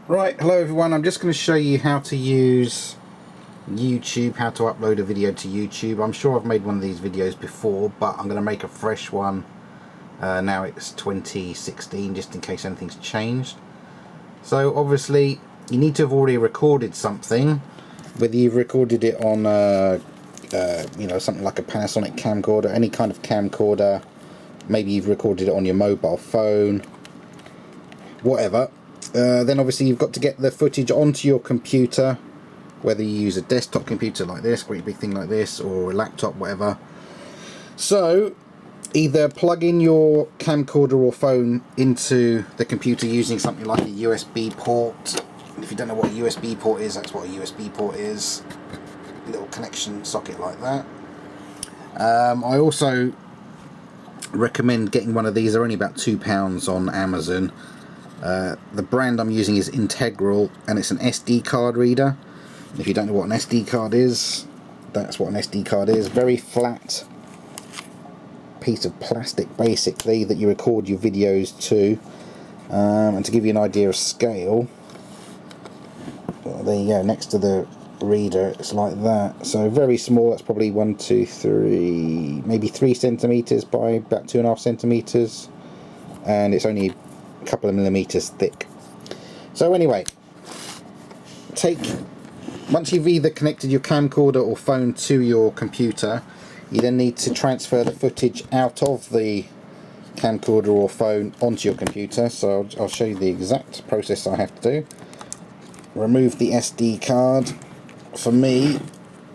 Right, hello everyone. I'm just going to show you how to use YouTube, how to upload a video to YouTube. I'm sure I've made one of these videos before, but I'm going to make a fresh one. Now it's 2016, just in case anything's changed. So obviously you need to have already recorded something, whether you've recorded it on something like a Panasonic camcorder, any kind of camcorder, maybe you've recorded it on your mobile phone, whatever. Then obviously you've got to get the footage onto your computer, whether you use a desktop computer like this, great big thing like this, or a laptop, whatever. So either plug in your camcorder or phone into the computer using something like a USB port. If you don't know what a USB port is, that's what a USB port is. A little connection socket like that. I also recommend getting one of these. They're only about £2 on Amazon. The brand I'm using is Integral, and it's an SD card reader. If you don't know what an SD card is, that's what an SD card is. Very flat piece of plastic basically that you record your videos to. And to give you an idea of scale, well, there you go, next to the reader it's like that. So very small. That's probably 1, 2, 3, maybe 3 centimeters by about 2.5 centimeters, and it's only a couple of millimeters thick. So anyway, once you've either connected your camcorder or phone to your computer, you then need to transfer the footage out of the camcorder or phone onto your computer. So I'll show you the exact process I have to do. Remove the SD card. For me,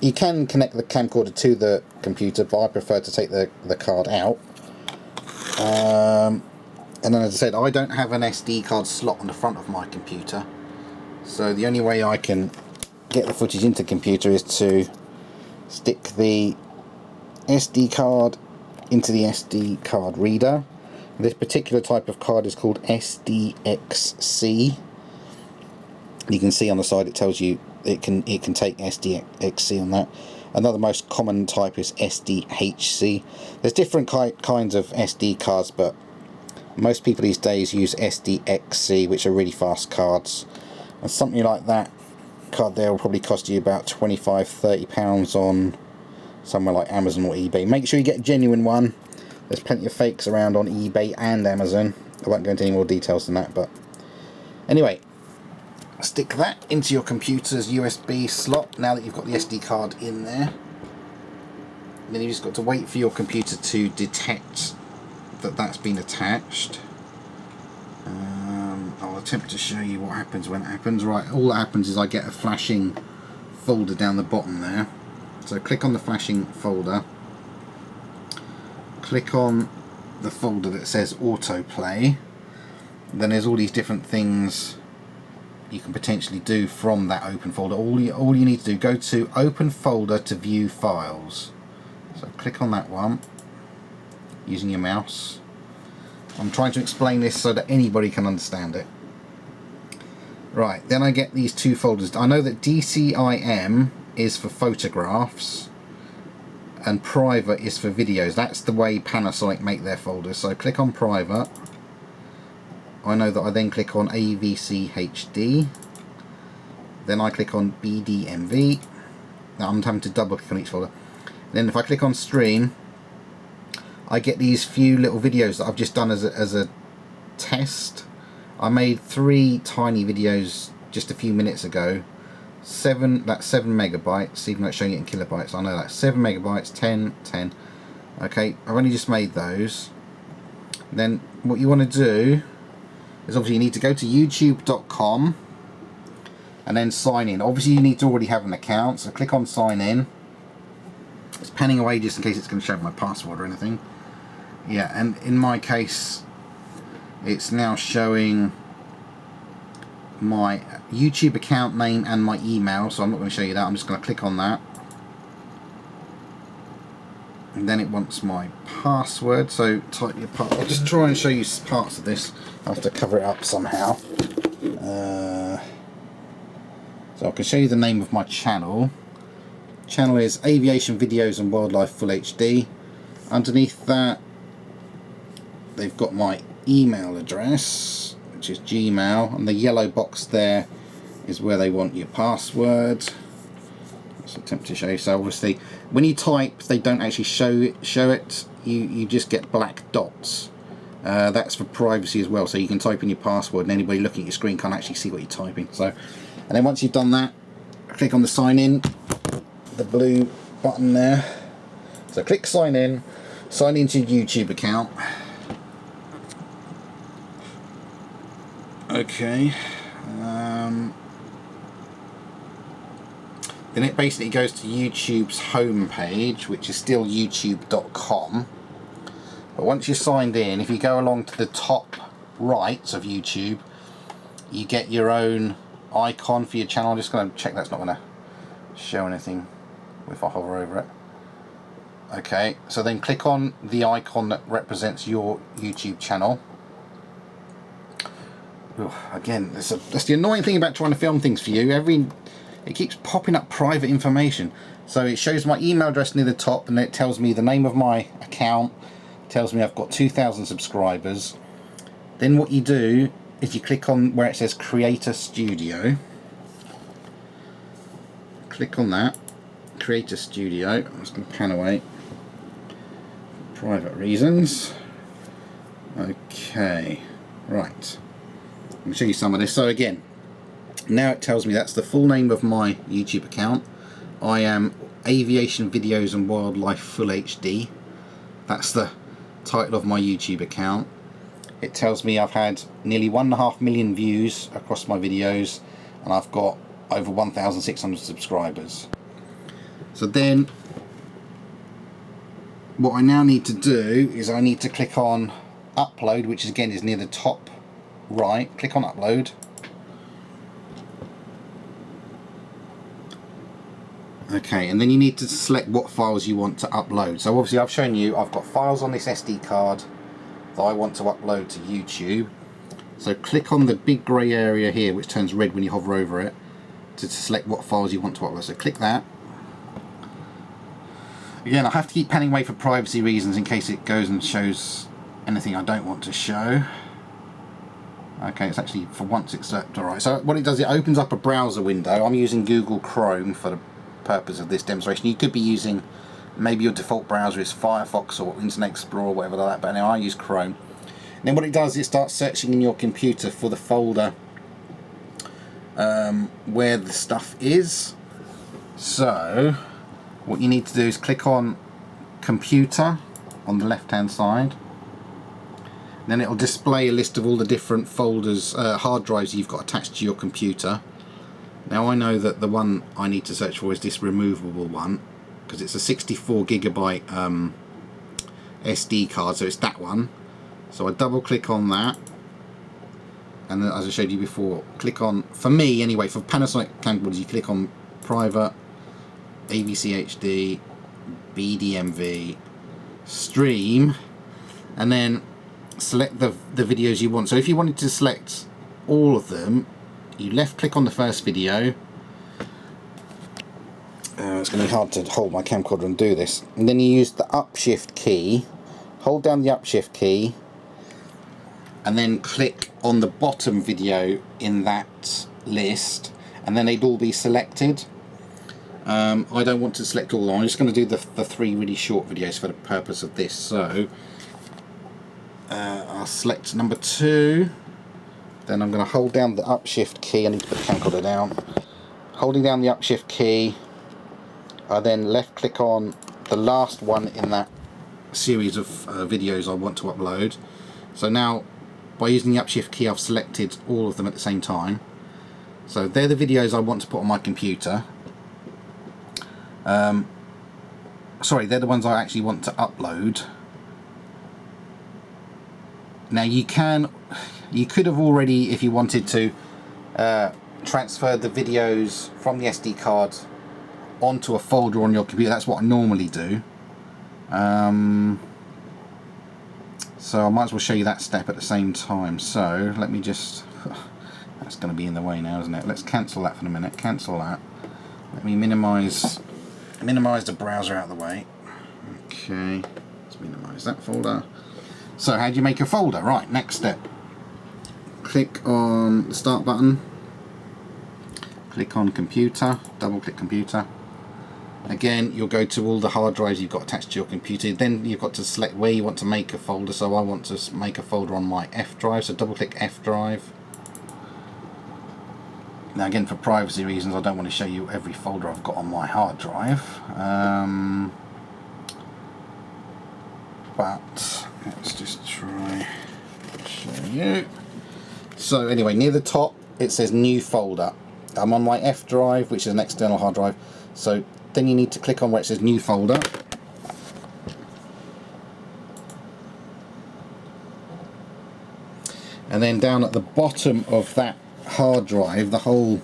you can connect the camcorder to the computer, but I prefer to take the card out. And then, as I said, I don't have an SD card slot on the front of my computer, so the only way I can get the footage into the computer is to stick the SD card into the SD card reader. This particular type of card is called SDXC. You can see on the side it tells you it can take SDXC on that. Another most common type is SDHC. There's different kinds of SD cards, but most people these days use SDXC, which are really fast cards. And something like that card there will probably cost you about £25–30 on somewhere like Amazon or eBay. Make sure you get a genuine one. There's plenty of fakes around on eBay and Amazon. I won't go into any more details than that, but anyway, stick that into your computer's USB slot now that you've got the SD card in there. And then you just got to wait for your computer to detect that that's been attached. I'll attempt to show you what happens when it happens. Right, all that happens is I get a flashing folder down the bottom there. So click on the flashing folder, click on the folder that says autoplay. Then there's all these different things you can potentially do from that open folder. All you need to do, go to open folder to view files. So click on that one using your mouse. I'm trying to explain this so that anybody can understand it. Right, then I get these two folders. I know that DCIM is for photographs and private is for videos. That's the way Panasonic make their folders. So click on private. I know that I then click on AVC HD. Then I click on BDMV. Now I'm having to double click on each folder. Then if I click on stream, I get these few little videos that I've just done as a test. I made 3 tiny videos just a few minutes ago. That's 7 megabytes, even though it's showing it in kilobytes. I know that's 7 megabytes, 10. Okay, I've only just made those. Then what you want to do is obviously you need to go to youtube.com and then sign in. Obviously you need to already have an account, so click on sign in. It's panning away just in case it's going to show my password or anything. Yeah, and in my case it's now showing my YouTube account name and my email, so I'm not going to show you that. I'm just going to click on that, and then it wants my password, so type your password. I'll just try and show you parts of this. I have to cover it up somehow. So I can show you the name of my channel. Channel is Aviation Videos and Wildlife Full HD. Underneath that they've got my email address, which is Gmail, and the yellow box there is where they want your password. Let's attempt to show you. So obviously when you type, they don't actually show it. You just get black dots. That's for privacy as well, so you can type in your password and anybody looking at your screen can't actually see what you're typing. So, and then once you've done that, click on the sign in, the blue button there. So click sign into your YouTube account. Okay. Then it basically goes to YouTube's home page, which is still youtube.com. But once you're signed in, if you go along to the top right of YouTube, you get your own icon for your channel. I'm just going to check that's not going to show anything if I hover over it. Okay, so then click on the icon that represents your YouTube channel. Ooh, again, that's the annoying thing about trying to film things for you. It keeps popping up private information. So it shows my email address near the top, and then it tells me the name of my account, tells me I've got 2,000 subscribers. Then what you do is you click on where it says Creator Studio. Click on that, Creator Studio. I'm just going to pan away. Private reasons. Okay, right. Let me show you some of this. So again, now it tells me that's the full name of my YouTube account. I am Aviation Videos and Wildlife Full HD. That's the title of my YouTube account. It tells me I've had nearly 1.5 million views across my videos, and I've got over 1,600 subscribers. So then what I now need to do is I need to click on upload, which again is near the top right. Click on upload. Okay, and then you need to select what files you want to upload. So obviously I've shown you I've got files on this SD card that I want to upload to YouTube. So click on the big grey area here, which turns red when you hover over it, to select what files you want to upload. So click that. Again, I have to keep panning away for privacy reasons in case it goes and shows anything I don't want to show. Okay, it's actually, for once it's alright. So what it does, it opens up a browser window. I'm using Google Chrome for the purpose of this demonstration. You could be using, maybe your default browser is Firefox or Internet Explorer or whatever like that, but anyway, I use Chrome. And then what it does, it starts searching in your computer for the folder where the stuff is. So what you need to do is click on computer on the left hand side. Then it'll display a list of all the different folders, hard drives you've got attached to your computer. Now I know that the one I need to search for is this removable one, because it's a 64 gigabyte SD card, so it's that one. So I double click on that, and then, as I showed you before, click on, for me anyway, for Panasonic camcorders, you click on private, AVC HD, BDMV, stream, and then select the videos you want. So if you wanted to select all of them, you left click on the first video. It's going to be hard to hold my camcorder and do this. And then you use the up shift key, hold down the up shift key, and then click on the bottom video in that list, and then they'd all be selected. I don't want to select all of them. I'm just going to do the 3 really short videos for the purpose of this. So I'll select number 2. Then I'm going to hold down the up shift key. I need to put the camcorder down. Holding down the up shift key, I then left click on the last one in that series of videos I want to upload. So now by using the up shift key, I've selected all of them at the same time. So they're the videos I want to put on my computer. Sorry, they're the ones I actually want to upload. Now you could have already, if you wanted to, transfer the videos from the SD card onto a folder on your computer. That's what I normally do. So I might as well show you that step at the same time. So let me just, that's going to be in the way now, isn't it? Let's cancel that for a minute. Cancel that. Let me minimize the browser out of the way. Okay, let's minimize that folder. So how do you make a folder? Right, next step. click on the start button, click on computer, double click computer. Again, you'll go to all the hard drives you've got attached to your computer. Then you've got to select where you want to make a folder. So I want to make a folder on my F drive, so double click F drive. Now again, for privacy reasons, I don't want to show you every folder I've got on my hard drive. But let's just try to show you. So anyway, near the top it says new folder. I'm on my F drive, which is an external hard drive. So then you need to click on where it says new folder. And then down at the bottom of that hard drive, the whole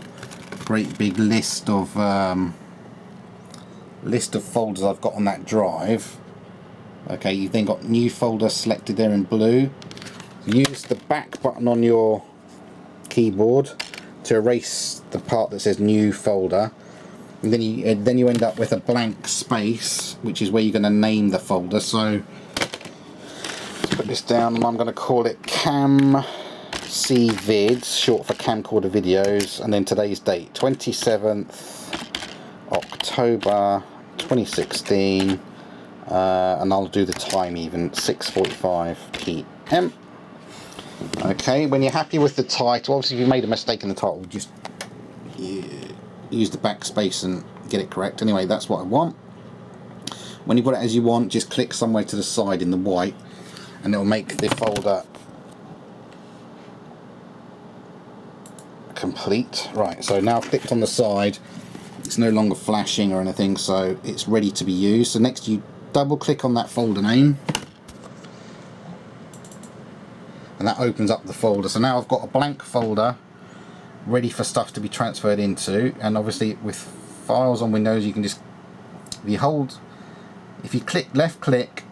great big list of folders I've got on that drive. Okay, you've then got new folder selected there in blue. Use the back button on your keyboard to erase the part that says new folder, and then you end up with a blank space, which is where you're going to name the folder. So let's put this down, and I'm going to call it CamC Vids, short for camcorder videos, and then today's date, 27th October 2016, and I'll do the time even, 6:45 PM. Okay, when you're happy with the title, obviously if you made a mistake in the title, just use the backspace and get it correct. Anyway, that's what I want. When you've got it as you want, just click somewhere to the side in the white, and it'll make the folder complete. Right, so now I've clicked on the side, it's no longer flashing or anything, so it's ready to be used. So next you double click on that folder name, and that opens up the folder. So now I've got a blank folder ready for stuff to be transferred into. And obviously with files on Windows, you can just, if you click left click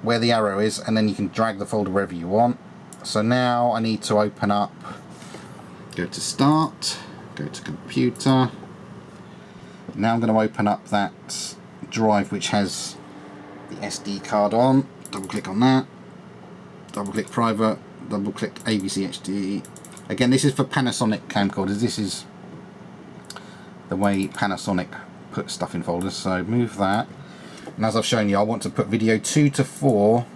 where the arrow is, and then you can drag the folder wherever you want. So now I need to open up, go to start, go to computer. Now I'm going to open up that drive which has the SD card on. Double click on that, double click private, double click ABC HD. Again, this is for Panasonic camcorders. This is the way Panasonic puts stuff in folders. So move that, and as I've shown you, I want to put video 2 to 4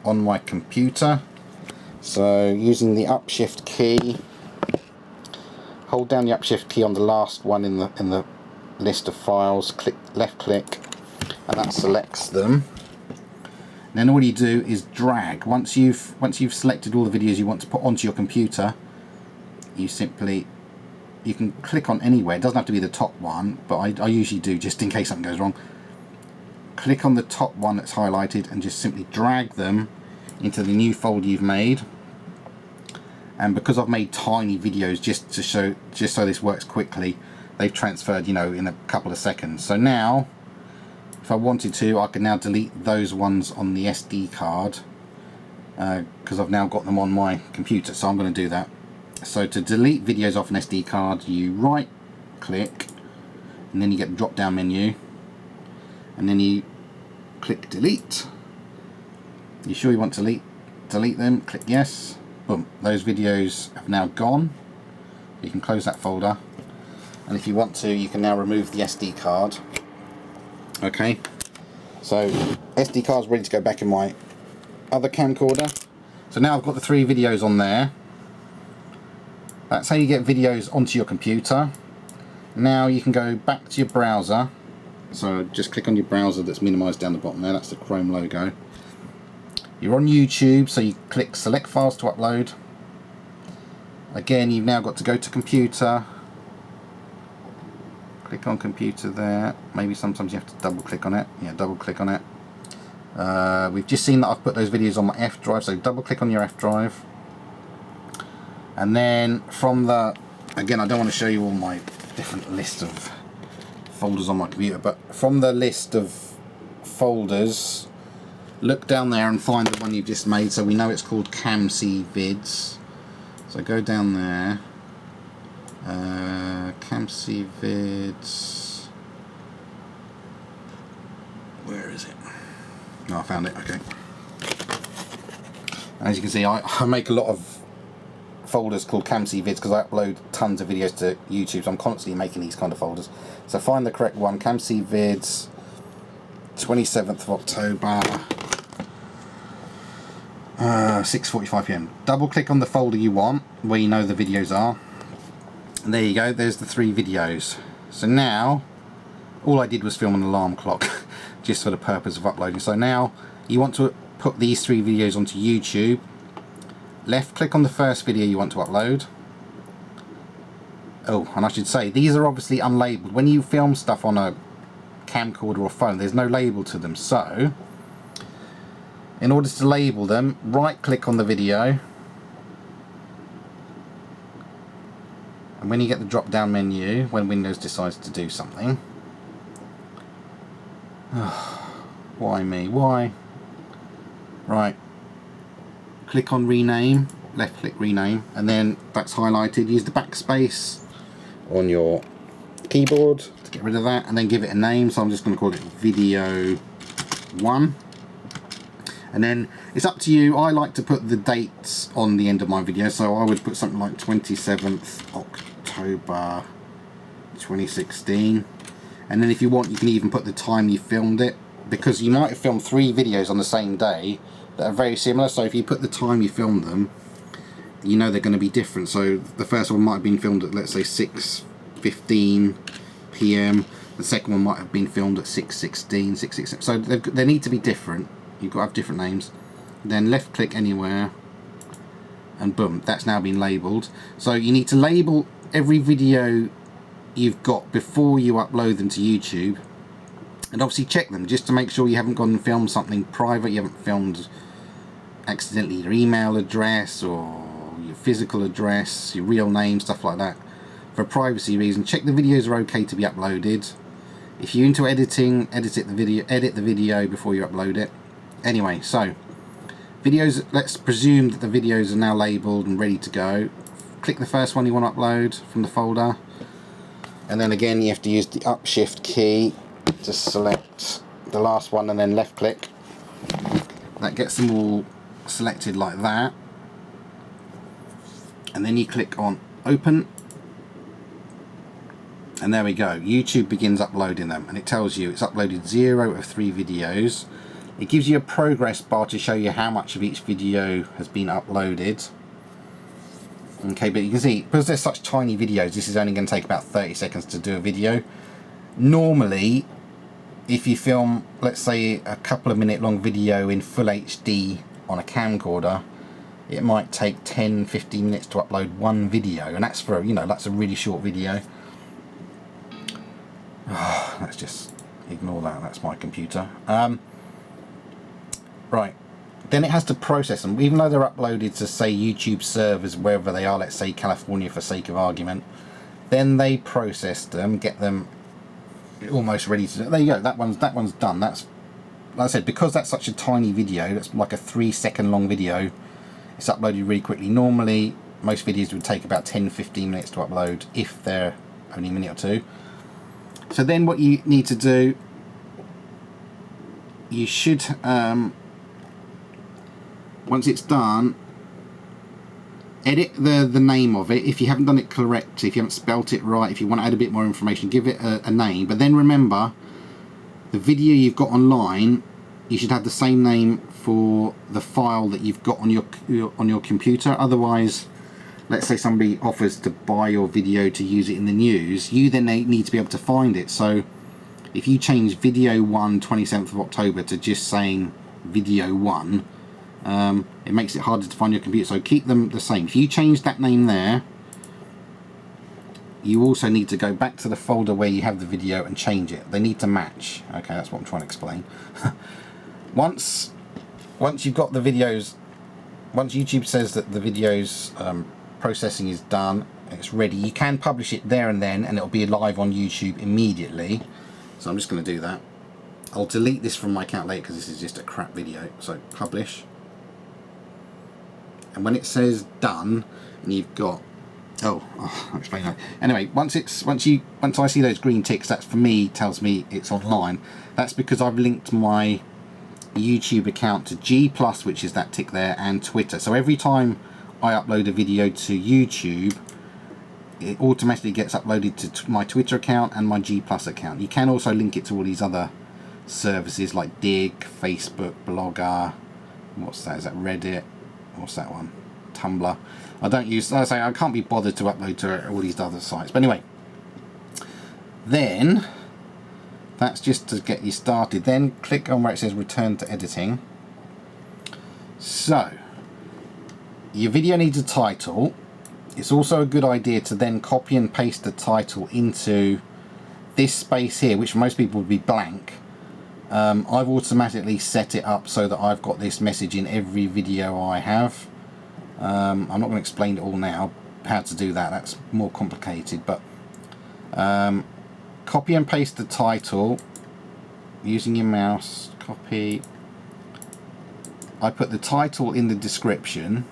on my computer. So using the up shift key, hold down the up shift key on the last one in the list of files, click left click, and that selects them. And then all you do is drag. Once you've selected all the videos you want to put onto your computer, you can click on anywhere. It doesn't have to be the top one, but I usually do, just in case something goes wrong. Click on the top one that's highlighted and just simply drag them into the new folder you've made. And because I've made tiny videos just so this works quickly, they've transferred, you know, in a couple of seconds. So now, if I wanted to, I can now delete those ones on the SD card, because I've now got them on my computer. So I'm going to do that. So to delete videos off an SD card, you right click, and then you get the drop down menu, and then you click delete. You sure you want to delete them? Click yes. Boom, those videos have now gone. You can close that folder, and if you want to, you can now remove the SD card. Okay, so SD card's ready to go back in my other camcorder. So now I've got the 3 videos on there. That's how you get videos onto your computer. Now you can go back to your browser. So just click on your browser that's minimized down the bottom there, that's the Chrome logo. You're on YouTube, so you click select files to upload. Again, you've now got to go to computer. Click on computer there. Maybe sometimes you have to double click on it. Yeah, double click on it. We've just seen that I've put those videos on my F drive, so double click on your F drive. And then from the, again, I don't want to show you all my different list of folders on my computer, but from the list of folders, look down there and find the one you've just made. So we know it's called CamC Vids. So go down there. CamC Vids. Where is it? Oh, I found it. Okay. As you can see, I make a lot of folders called CamC Vids because I upload tons of videos to YouTube, so I'm constantly making these kind of folders. So find the correct one, CamC Vids, 27th of October, 6:45 PM. Double click on the folder you want, where you know the videos are. And there you go, there's the 3 videos. So now, all I did was film an alarm clock, just for the purpose of uploading. So now, you want to put these 3 videos onto YouTube. Left click on the first video you want to upload. Oh, and I should say, these are obviously unlabeled. When you film stuff on a camcorder or phone, there's no label to them. So, in order to label them, right click on the video. And when you get the drop down menu, when Windows decides to do something. Why me? Why? Right. Click on rename, left click rename, and then that's highlighted. Use the backspace on your keyboard to get rid of that, and then give it a name. So I'm just going to call it video 1. And then it's up to you. I like to put the dates on the end of my video, so I would put something like 27th October 2016. And then if you want, you can even put the time you filmed it, because you might have filmed 3 videos on the same day that are very similar. So if you put the time you filmed them, you know they're going to be different. So the first one might have been filmed at, let's say, 6:15 PM. The second one might have been filmed at 6:16, 6:16. So they need to be different. You've got to have different names. Then left click anywhere, and boom, that's now been labelled. So you need to label every video you've got before you upload them to YouTube, and obviously check them just to make sure you haven't gone and filmed something private. You haven't filmed accidentally your email address or your physical address, your real name, stuff like that. For privacy reasons, check the videos are okay to be uploaded. If you're into editing, edit the video before you upload it. Anyway, so videos, let's presume that the videos are now labelled and ready to go. Click the first one you want to upload from the folder, and then again you have to use the up shift key to select the last one, and then left click. That gets them all selected like that, and then you click on open, and there we go. YouTube begins uploading them, and it tells you it's uploaded 0 of 3 videos. It gives you a progress bar to show you how much of each video has been uploaded. Okay, but you can see, because they're such tiny videos, this is only going to take about 30 seconds to do a video. Normally, if you film, let's say, a couple of minute long video in full HD on a camcorder, it might take 10-15 minutes to upload one video, and that's for, you know, that's a really short video. Let's just ignore that, that's my computer. Right, then it has to process them, even though they're uploaded to, say, YouTube servers wherever they are, let's say California for sake of argument. Then they process them, get them almost ready to do. There you go, that one's done. That's, like I said, because that's such a tiny video, that's like a 3-second long video, it's uploaded really quickly. Normally most videos would take about 10-15 minutes to upload, if they're only a minute or two. So then what you need to do, you should once it's done, edit the name of it. If you haven't done it correctly, if you haven't spelt it right, if you want to add a bit more information, give it a name. But then remember, the video you've got online, you should have the same name for the file that you've got on your computer. Otherwise, let's say somebody offers to buy your video to use it in the news, you then need to be able to find it. So if you change video 1 27th of October to just saying video 1, it makes it harder to find your computer. So keep them the same. If you change that name there, you also need to go back to the folder where you have the video and change it. They need to match. Okay, that's what I'm trying to explain. Once you've got the videos, once YouTube says that the videos processing is done, it's ready, you can publish it there and then, and it'll be live on YouTube immediately. So I'm just going to do that. I'll delete this from my account later because this is just a crap video. So publish, and when it says done, and you've got I'll explain that. Anyway, once I see those green ticks, that's for me, tells me it's online. That's because I've linked my YouTube account to G+, which is that tick there, and Twitter. So every time I upload a video to YouTube, it automatically gets uploaded to my Twitter account and my G+ account. You can also link it to all these other services like Dig, Facebook, Blogger, what's that, is that Reddit, what's that one, Tumblr. I don't use, like I say, I can't be bothered to upload to all these other sites. But anyway, then that's just to get you started. Then click on where it says return to editing. So your video needs a title. It's also a good idea to then copy and paste the title into this space here, which most people would be blank. I've automatically set it up so that I've got this message in every video I have. I'm not going to explain it all now, how to do that, that's more complicated, but copy and paste the title using your mouse, copy. I put the title in the description.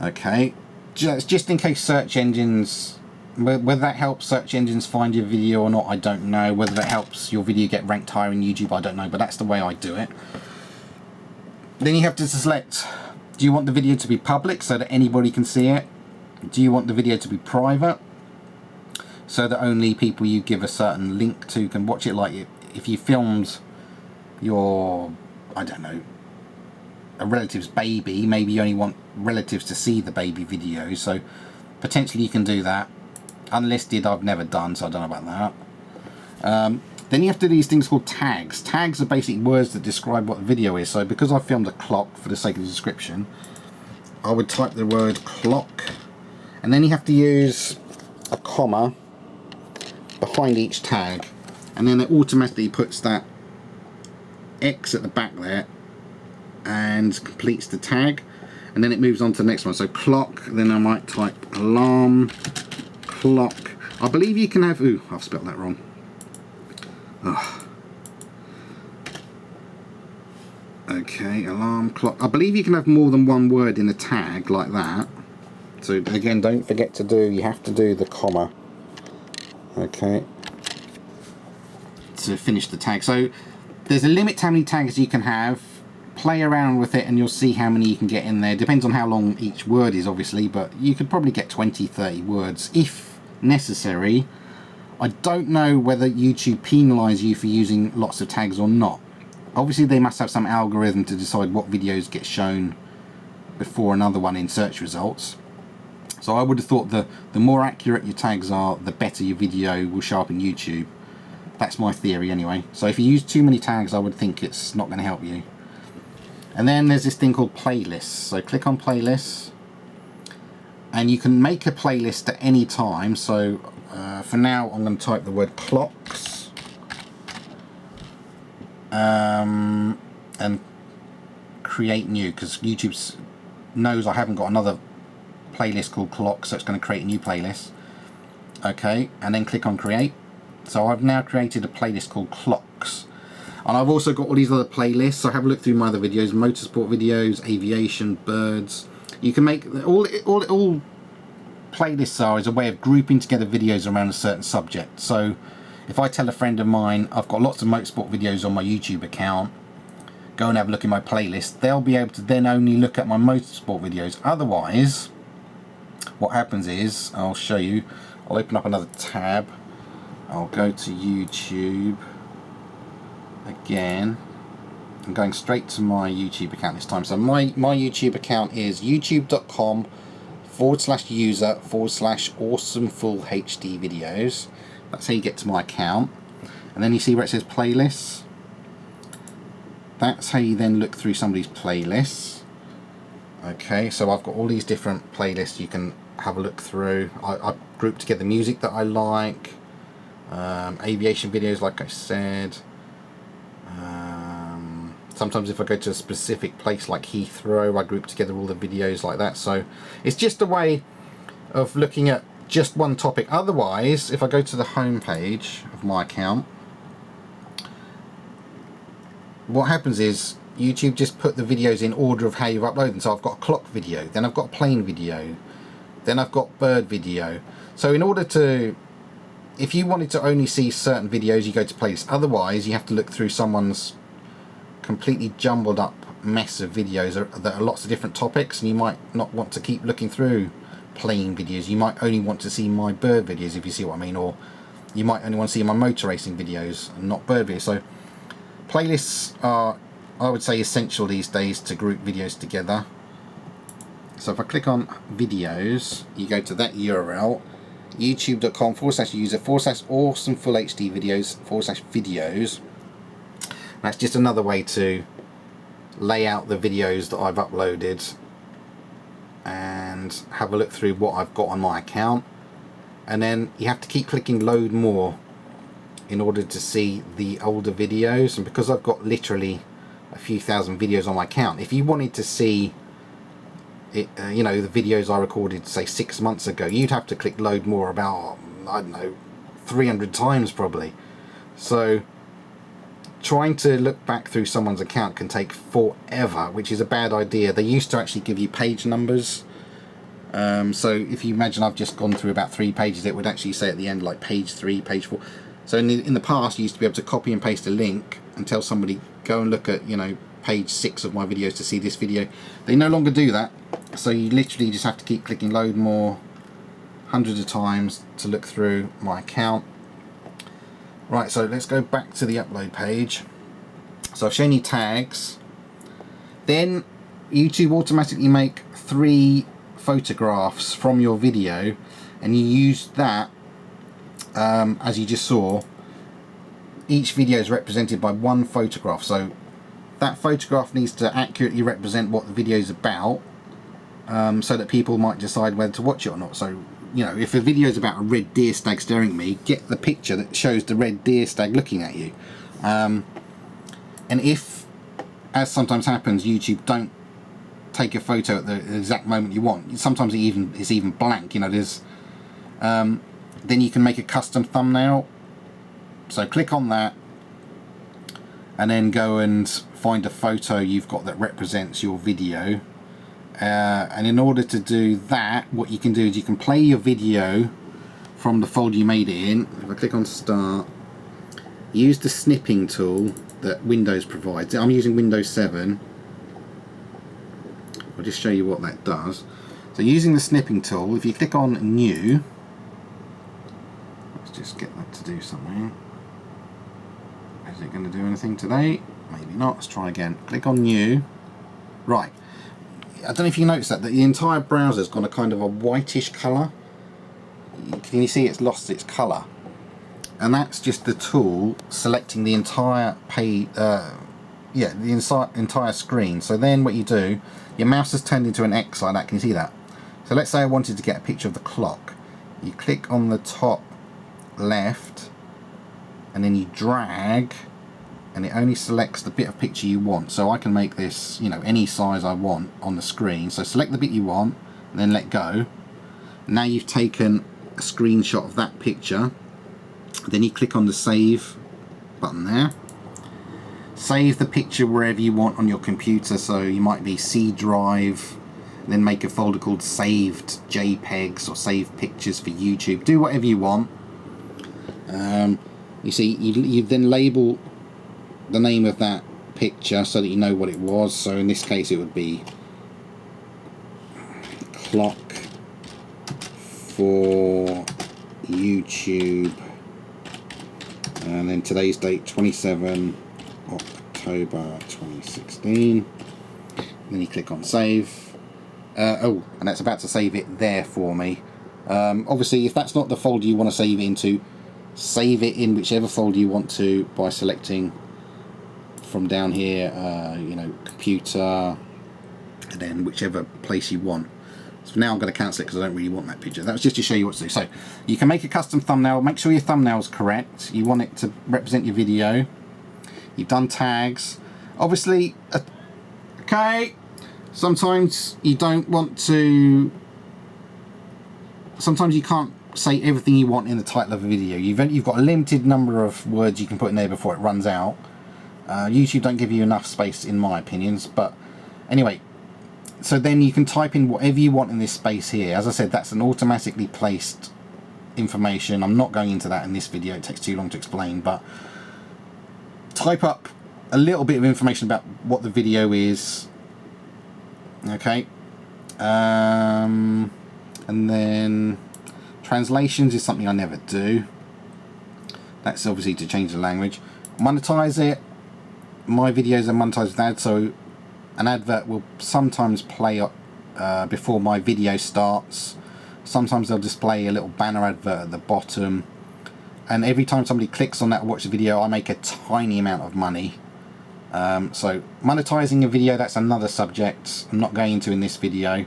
Okay, just in case search engines, whether that helps search engines find your video or not, I don't know. Whether that helps your video get ranked higher in YouTube, I don't know, but that's the way I do it. Then you have to select, do you want the video to be public so that anybody can see it? Do you want the video to be private so that only people you give a certain link to can watch it? Like if you filmed your, I don't know, a relative's baby, maybe you only want relatives to see the baby video, so potentially you can do that. Unlisted I've never done, so I don't know about that. Then you have to do these things called tags. Tags are basically words that describe what the video is. So because I filmed a clock for the sake of the description, I would type the word clock, and then you have to use a comma behind each tag, and then it automatically puts that X at the back there and completes the tag, and then it moves on to the next one. So clock, then I might type alarm clock. I believe you can have, ooh, I've spelled that wrong. Oh. Okay, alarm clock. I believe you can have more than one word in a tag like that. So again, don't forget to do, you have to do the comma. Okay, to finish the tag. So there's a limit to how many tags you can have. Play around with it and you'll see how many you can get in there. Depends on how long each word is, obviously, but you could probably get 20-30 words if necessary. I don't know whether YouTube penalise you for using lots of tags or not. Obviously they must have some algorithm to decide what videos get shown before another one in search results. So I would have thought the more accurate your tags are, the better your video will show up in YouTube. That's my theory anyway. So if you use too many tags, I would think it's not going to help you. And then there's this thing called playlists. So click on playlists, and you can make a playlist at any time. So for now I'm going to type the word clocks, and create new, because YouTube knows I haven't got another playlist called clocks, so it's going to create a new playlist. Okay, and then click on create. So I've now created a playlist called clocks. And I've also got all these other playlists, so have a look through my other videos, motorsport videos, aviation, birds. You can make, all playlists are is a way of grouping together videos around a certain subject. So if I tell a friend of mine I've got lots of motorsport videos on my YouTube account, go and have a look in my playlist, they'll be able to then only look at my motorsport videos. Otherwise, what happens is, I'll show you, I'll open up another tab, I'll go to YouTube. Again, I'm going straight to my YouTube account this time. So my YouTube account is youtube.com/user/awesome full HD videos. That's how you get to my account. And then you see where it says playlists. That's how you then look through somebody's playlists. Okay, so I've got all these different playlists you can have a look through. I grouped together music that I like, aviation videos like I said. Sometimes if I go to a specific place like Heathrow, I group together all the videos like that. So it's just a way of looking at just one topic. Otherwise, if I go to the home page of my account, what happens is YouTube just put the videos in order of how you've uploaded them. So I've got a clock video, then I've got a plane video, then I've got bird video. So in order to, if you wanted to only see certain videos, you go to playlist. Otherwise, you have to look through someone's completely jumbled up mess of videos that are lots of different topics, and you might not want to keep looking through plain videos. You might only want to see my bird videos, if you see what I mean, or you might only want to see my motor racing videos and not bird videos. So playlists are, I would say, essential these days to group videos together. So if I click on videos, you go to that URL, youtube.com/user/awesome full HD videos/videos. That's just another way to lay out the videos that I've uploaded and have a look through what I've got on my account. And then you have to keep clicking load more in order to see the older videos. And because I've got literally a few thousand videos on my account, if you wanted to see it, you know, the videos I recorded say 6 months ago, you'd have to click load more about, I don't know, 300 times probably. So trying to look back through someone's account can take forever, which is a bad idea. They used to actually give you page numbers. So if you imagine I've just gone through about 3 pages, it would actually say at the end like page 3, page 4. So in the past you used to be able to copy and paste a link and tell somebody go and look at, you know, page 6 of my videos to see this video. They no longer do that, so you literally just have to keep clicking load more hundreds of times to look through my account. Right, so let's go back to the upload page. So I've shown you tags. Then YouTube automatically make 3 photographs from your video, and you use that, as you just saw, each video is represented by 1 photograph. So that photograph needs to accurately represent what the video is about, so that people might decide whether to watch it or not. So, you know, if a video is about a red deer stag staring at me, get the picture that shows the red deer stag looking at you. And if, as sometimes happens, YouTube don't take a photo at the exact moment you want, sometimes it's even blank, you know, there's then you can make a custom thumbnail. So click on that and then go and find a photo you've got that represents your video. And in order to do that, what you can do is you can play your video from the folder you made it in. If I click on start, use the snipping tool that Windows provides. I'm using Windows 7. I'll just show you what that does. So using the snipping tool, if you click on new, let's just get that to do something. Is it going to do anything today? Maybe not. Let's try again. Click on new. Right. I don't know if you noticed that the entire browser's gone a kind of a whitish colour. Can you see it's lost its colour? And that's just the tool selecting the entire page, the entire screen. So then what you do, your mouse has turned into an X like that. Can you see that? So let's say I wanted to get a picture of the clock. You click on the top left and then you drag, and it only selects the bit of picture you want. So I can make this, you know, any size I want on the screen. So select the bit you want and then let go. Now you've taken a screenshot of that picture. Then you click on the save button there. Save the picture wherever you want on your computer. So you might be C drive, then make a folder called saved JPEGs or saved pictures for YouTube. Do whatever you want. You see, you then label the name of that picture so that you know what it was. So in this case it would be clock for YouTube, and then today's date 27 October 2016. Then you click on save. And that's about to save it there for me. Obviously if that's not the folder you want to save it into, save it in whichever folder you want to by selecting from down here, you know, computer, and then whichever place you want. So for now I'm going to cancel it because I don't really want that picture. That was just to show you what to do. So you can make a custom thumbnail. Make sure your thumbnail is correct. You want it to represent your video. You've done tags. Obviously, okay, sometimes you don't want to, sometimes you can't say everything you want in the title of a video. You've got a limited number of words you can put in there before it runs out. YouTube don't give you enough space in my opinions, but anyway, so then you can type in whatever you want in this space here. As I said, that's an automatically placed information. I'm not going into that in this video, it takes too long to explain, but type up a little bit of information about what the video is. Okay, and then translations is something I never do. That's obviously to change the language. Monetize it. My videos are monetized with ads, so an advert will sometimes play up before my video starts. Sometimes they'll display a little banner advert at the bottom, and every time somebody clicks on that to watch the video, I make a tiny amount of money. So monetizing a video, that's another subject I'm not going into in this video.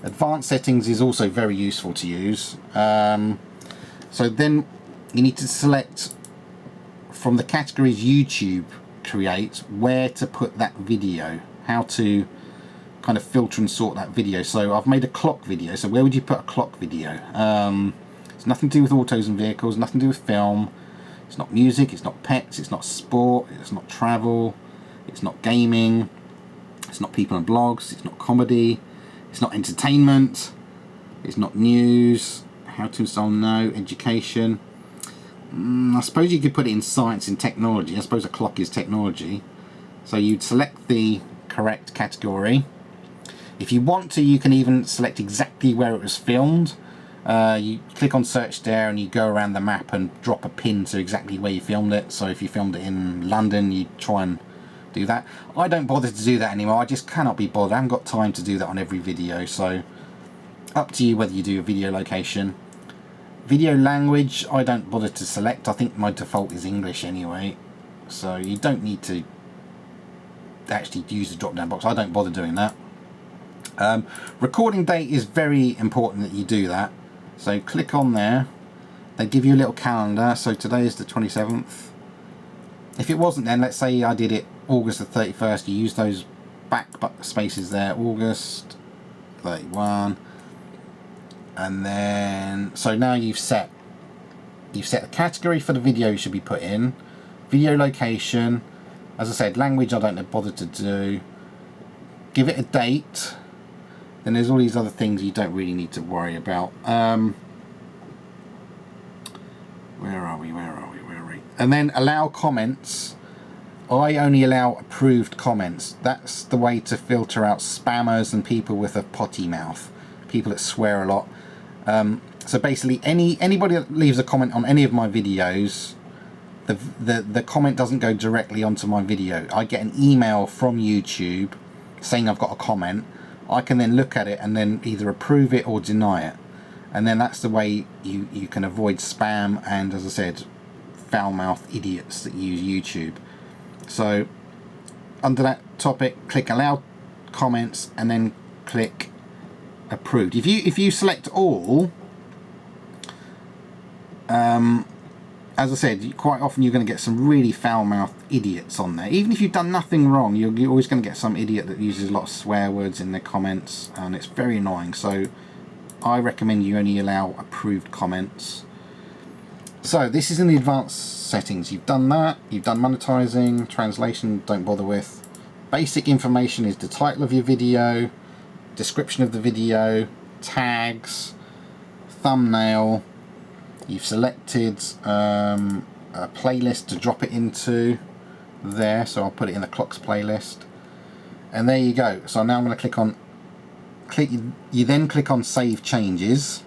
Advanced settings is also very useful to use. So then you need to select from the categories YouTube creates where to put that video, how to kind of filter and sort that video. So I've made a clock video, so where would you put a clock video? It's nothing to do with autos and vehicles, nothing to do with film, it's not music, it's not pets, it's not sport, it's not travel, it's not gaming, it's not people and blogs, it's not comedy, it's not entertainment, it's not news, how to install, no, education. I suppose you could put it in science and technology. I suppose a clock is technology. So you'd select the correct category. If you want to, you can even select exactly where it was filmed. You click on search there and you go around the map and drop a pin to exactly where you filmed it. So if you filmed it in London, you try and do that. I don't bother to do that anymore. I just cannot be bothered. I haven't got time to do that on every video. So up to you whether you do a video location. Video language, I don't bother to select. I think my default is English anyway, so you don't need to actually use the drop down box. I don't bother doing that. Recording date is very important that you do that, so click on there. They give you a little calendar, so today is the 27th. If it wasn't, then let's say I did it August the 31st, you use those back spaces there, August 31. And then, so now you've set the category for the video you should be put in, video location, as I said, language I don't bother to do, give it a date, then there's all these other things you don't really need to worry about. Where are we? And then allow comments. I only allow approved comments. That's the way to filter out spammers and people with a potty mouth, people that swear a lot. So basically anybody that leaves a comment on any of my videos, the comment doesn't go directly onto my video. I get an email from YouTube saying I've got a comment. I can then look at it and then either approve it or deny it, and then that's the way you can avoid spam and, as I said, foul-mouthed idiots that use YouTube. So under that topic, click allow comments and then click approved. If you select all, as I said, quite often you're going to get some really foul-mouthed idiots on there. Even if you've done nothing wrong, you're always going to get some idiot that uses a lot of swear words in their comments, and it's very annoying. So I recommend you only allow approved comments. So this is in the advanced settings. You've done that, you've done monetizing, translation, don't bother with. Basic information is the title of your video, description of the video, tags, thumbnail. You've selected a playlist to drop it into there, so I'll put it in the clocks playlist, and there you go. So now I'm going to click on you then click on save changes.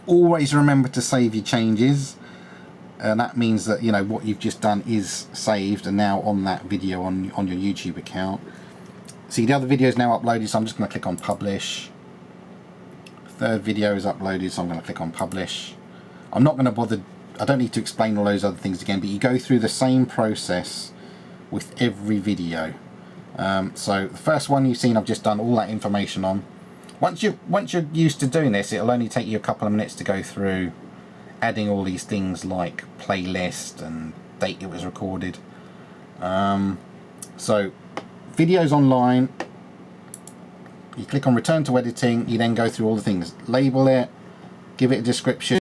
Always remember to save your changes, and that means that you know what you've just done is saved and now on that video on your YouTube account. See, the other video is now uploaded, so I'm just going to click on publish. Third video is uploaded, so I'm going to click on publish. I'm not going to bother, I don't need to explain all those other things again, but you go through the same process with every video. So the first one you've seen, I've just done all that information on. Once you're used to doing this, it'll only take you a couple of minutes to go through adding all these things like playlist and date it was recorded. So videos online, you click on return to editing, you then go through all the things, label it, give it a description,